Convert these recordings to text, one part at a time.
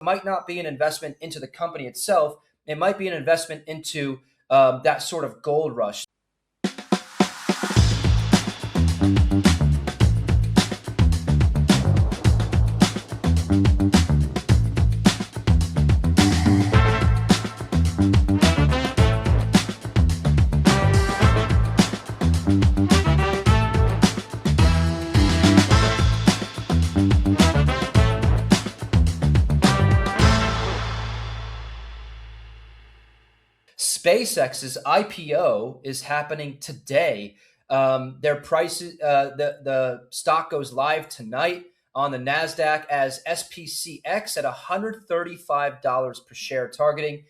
Might not be an investment into the company itself. It might be an investment into that sort of gold rush. SpaceX's IPO is happening today. Their prices, the stock goes live tonight on the Nasdaq as SPCX at $135 per share, targeting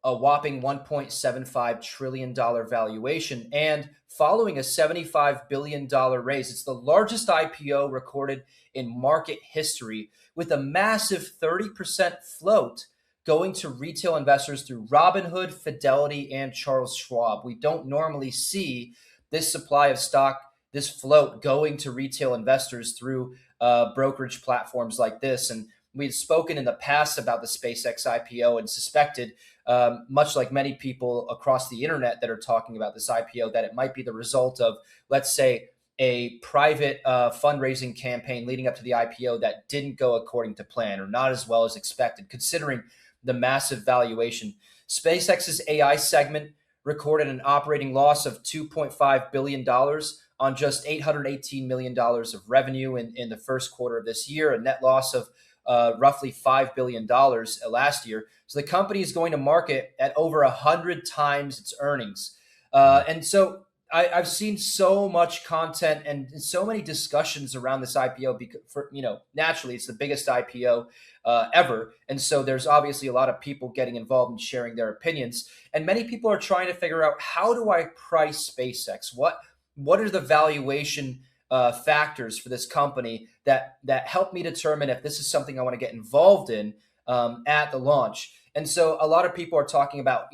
a whopping $1.75 trillion valuation. And following a $75 billion raise, it's the largest IPO recorded in market history, with a massive 30% float going to retail investors through Robinhood, Fidelity, and Charles Schwab. We don't normally see this supply of stock, this float going to retail investors through brokerage platforms like this. And we've spoken in the past about the SpaceX IPO and suspected, much like many people across the internet that are talking about this IPO, that it might be the result of, let's say, a private fundraising campaign leading up to the IPO that didn't go according to plan or not as well as expected, considering the massive valuation. SpaceX's AI segment recorded an operating loss of $2.5 billion on just $818 million of revenue in the first quarter of this year, a net loss of roughly $5 billion last year. So the company is going to market at over 100 times its earnings. And so I've seen so much content and so many discussions around this IPO because, naturally, it's the biggest IPO ever. And so there's obviously a lot of people getting involved and sharing their opinions. And many people are trying to figure out, how do I price SpaceX? What are the valuation factors for this company that help me determine if this is something I want to get involved in at the launch? And so a lot of people are talking about,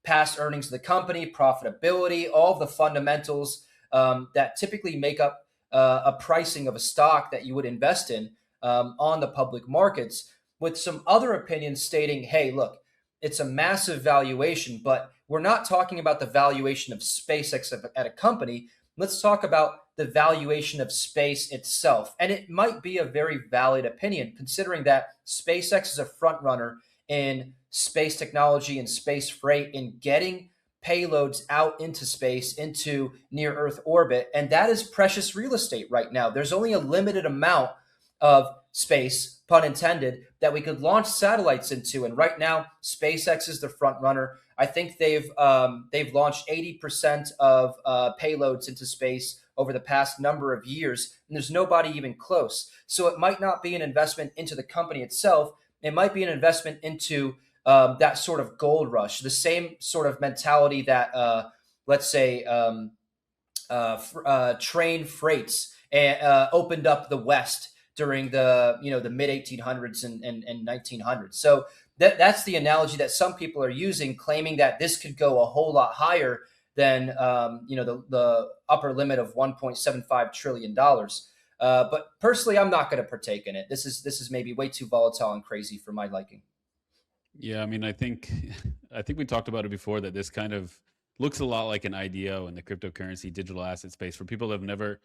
past earnings of the company, profitability, all of the fundamentals that typically make up a pricing of a stock that you would invest in on the public markets, with some other opinions stating, hey, look, it's a massive valuation, but we're not talking about the valuation of SpaceX at a company. Let's talk about the valuation of space itself. And it might be a very valid opinion, considering that SpaceX is a front runner in space technology and space freight, in getting payloads out into space, into near Earth orbit. And that is precious real estate right now. There's only a limited amount of space, pun intended, that we could launch satellites into. And right now, SpaceX is the front runner. I think they've launched 80% of payloads into space over the past number of years, and there's nobody even close. So it might not be an investment into the company itself. It might be an investment into that sort of gold rush, the same sort of mentality that, let's say, train freights opened up the West during the mid 1800s and 1900s. So that's the analogy that some people are using, claiming that this could go a whole lot higher than the upper limit of $1.75 trillion. But personally, I'm not going to partake in it. This is maybe way too volatile and crazy for my liking. Yeah, I mean, I think we talked about it before, that this kind of looks a lot like an IDO in the cryptocurrency digital asset space. For people that have never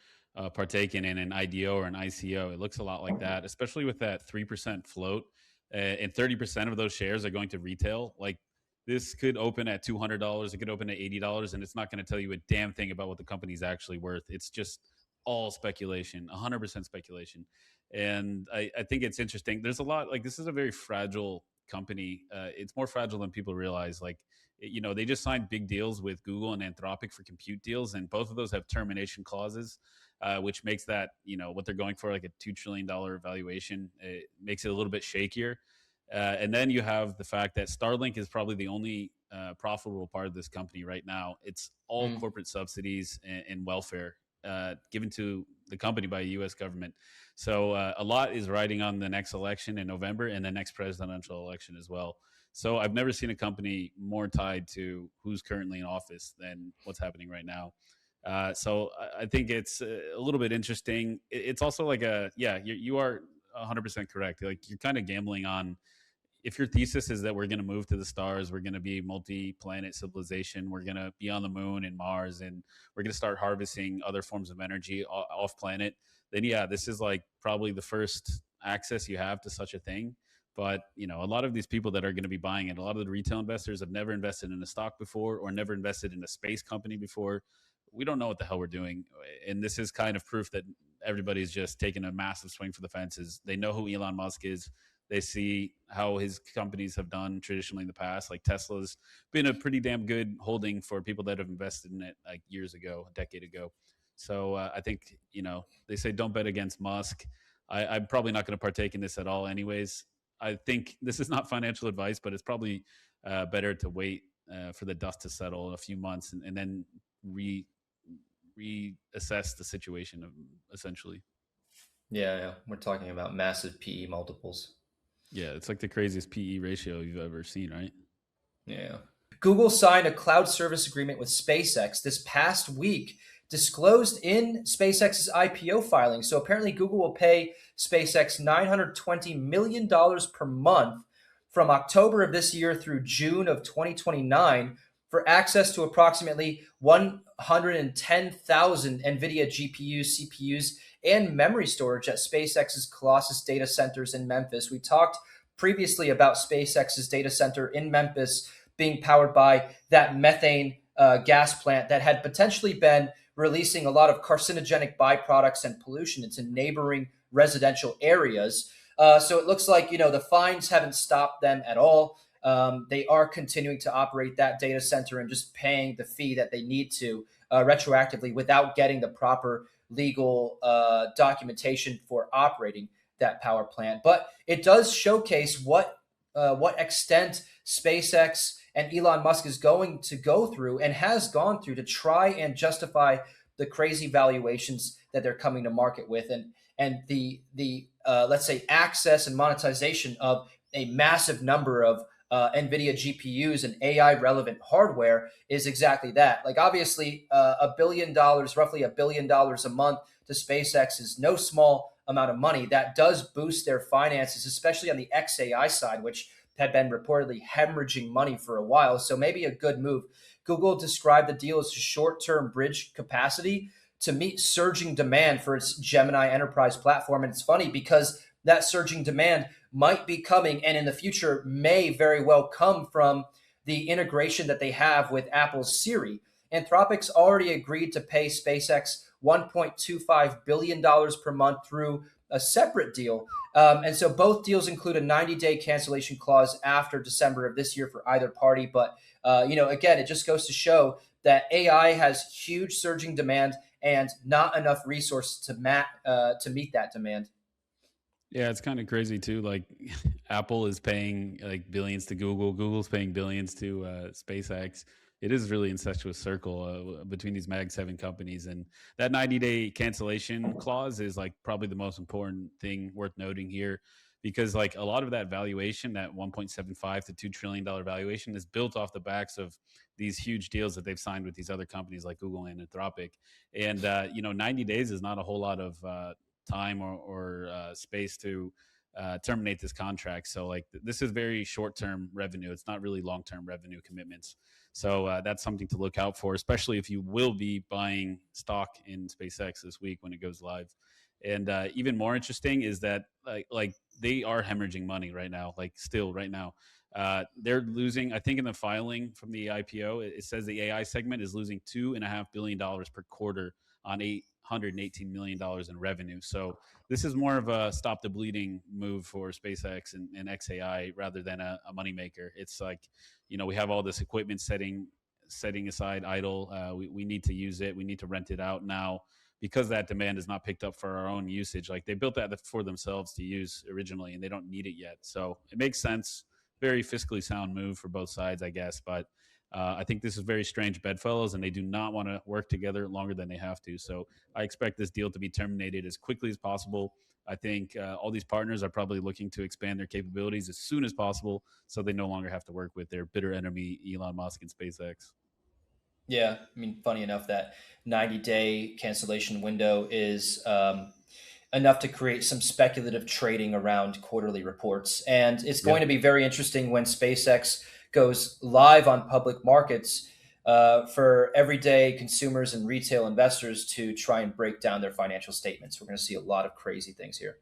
partaken in an IDO or an ICO, it looks a lot like that, especially with that 3% float, and 30% of those shares are going to retail. Like, this could open at $200, it could open at $80, and it's not going to tell you a damn thing about what the company's actually worth. It's just all speculation, 100% speculation. And I think it's interesting. There's a lot, like, this is a very fragile company. It's more fragile than people realize. Like, they just signed big deals with Google and Anthropic for compute deals, and both of those have termination clauses, which makes that, what they're going for, like a $2 trillion valuation. It makes it a little bit shakier. And then you have the fact that Starlink is probably the only profitable part of this company right now. It's all corporate subsidies and welfare given to the company by the U.S. government. So a lot is riding on the next election in November and the next presidential election as well. So I've never seen a company more tied to who's currently in office than what's happening right now. So I think it's a little bit interesting. It's also like you are 100% correct. Like, you're kind of gambling on if your thesis is that we're going to move to the stars, we're going to be multi-planet civilization, we're going to be on the moon and Mars, and we're going to start harvesting other forms of energy off planet, then yeah, this is like probably the first access you have to such a thing. But a lot of these people that are going to be buying it, a lot of the retail investors have never invested in a stock before or never invested in a space company before. We don't know what the hell we're doing, and this is kind of proof that everybody's just taking a massive swing for the fences. They know who Elon Musk is. They see how his companies have done traditionally in the past. Like Tesla's been a pretty damn good holding for people that have invested in it like years ago, a decade ago. So I think, they say don't bet against Musk. I'm probably not going to partake in this at all, anyways. I think this is not financial advice, but it's probably better to wait for the dust to settle in a few months and then reassess the situation, essentially. Yeah, we're talking about massive PE multiples. Yeah, it's like the craziest PE ratio you've ever seen, right? Yeah. Google signed a cloud service agreement with SpaceX this past week, disclosed in SpaceX's IPO filing. So apparently, Google will pay SpaceX $920 million per month from October of this year through June of 2029 for access to approximately 110,000 NVIDIA GPUs, CPUs, and memory storage at SpaceX's Colossus data centers in Memphis. We talked previously about SpaceX's data center in Memphis being powered by that methane gas plant that had potentially been releasing a lot of carcinogenic byproducts and pollution into neighboring residential areas. So it looks like, the fines haven't stopped them at all. They are continuing to operate that data center and just paying the fee that they need to retroactively without getting the proper legal documentation for operating that power plant. But it does showcase what extent SpaceX and Elon Musk is going to go through and has gone through to try and justify the crazy valuations that they're coming to market with, and the let's say access and monetization of a massive number of NVIDIA GPUs and AI relevant hardware is exactly that. Like obviously, $1 billion, roughly $1 billion a month to SpaceX is no small amount of money. That does boost their finances, especially on the XAI side, which had been reportedly hemorrhaging money for a while. So maybe a good move. Google described the deal as a short-term bridge capacity to meet surging demand for its Gemini enterprise platform. And it's funny because that surging demand might be coming and in the future may very well come from the integration that they have with Apple's Siri. Anthropic's already agreed to pay SpaceX $1.25 billion per month through a separate deal. And so both deals include a 90-day cancellation clause after December of this year for either party. But, again, it just goes to show that AI has huge surging demand and not enough resources to meet that demand. Yeah, it's kind of crazy too. Like Apple is paying like billions to Google, Google's paying billions to SpaceX. It is really incestuous circle between these Mag 7 companies, and that 90-day cancellation clause is like probably the most important thing worth noting here, because like a lot of that valuation, that 1.75 to $2 trillion valuation, is built off the backs of these huge deals that they've signed with these other companies like Google and Anthropic. And 90 days is not a whole lot of time or space to terminate this contract. So like this is very short-term revenue. It's not really long-term revenue commitments. So that's something to look out for, especially if you will be buying stock in SpaceX this week when it goes live. And even more interesting is that like they are hemorrhaging money right now, like still right now. They're losing, I think in the filing from the IPO, it says the AI segment is losing $2.5 billion per quarter on $818 million in revenue. So this is more of a stop the bleeding move for SpaceX and XAI rather than a moneymaker. It's like, we have all this equipment setting aside idle. We need to use it. We need to rent it out now because that demand is not picked up for our own usage. Like they built that for themselves to use originally and they don't need it yet. So it makes sense. Very fiscally sound move for both sides, I guess. But I think this is very strange bedfellows, and they do not want to work together longer than they have to. So I expect this deal to be terminated as quickly as possible. I think all these partners are probably looking to expand their capabilities as soon as possible so they no longer have to work with their bitter enemy, Elon Musk and SpaceX. Yeah, I mean, funny enough, that 90-day cancellation window is enough to create some speculative trading around quarterly reports. And it's going to Yep. be very interesting when SpaceX goes live on public markets for everyday consumers and retail investors to try and break down their financial statements. We're going to see a lot of crazy things here.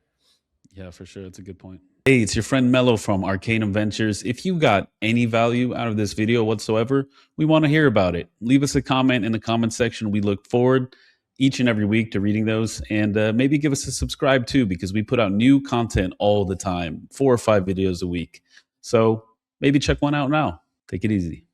Yeah, for sure. It's a good point. Hey, it's your friend Melo from Arcanum Ventures. If you got any value out of this video whatsoever, we want to hear about it. Leave us a comment in the comment section. We look forward each and every week to reading those, and maybe give us a subscribe too, because we put out new content all the time, 4 or 5 videos a week. So maybe check one out now. Take it easy.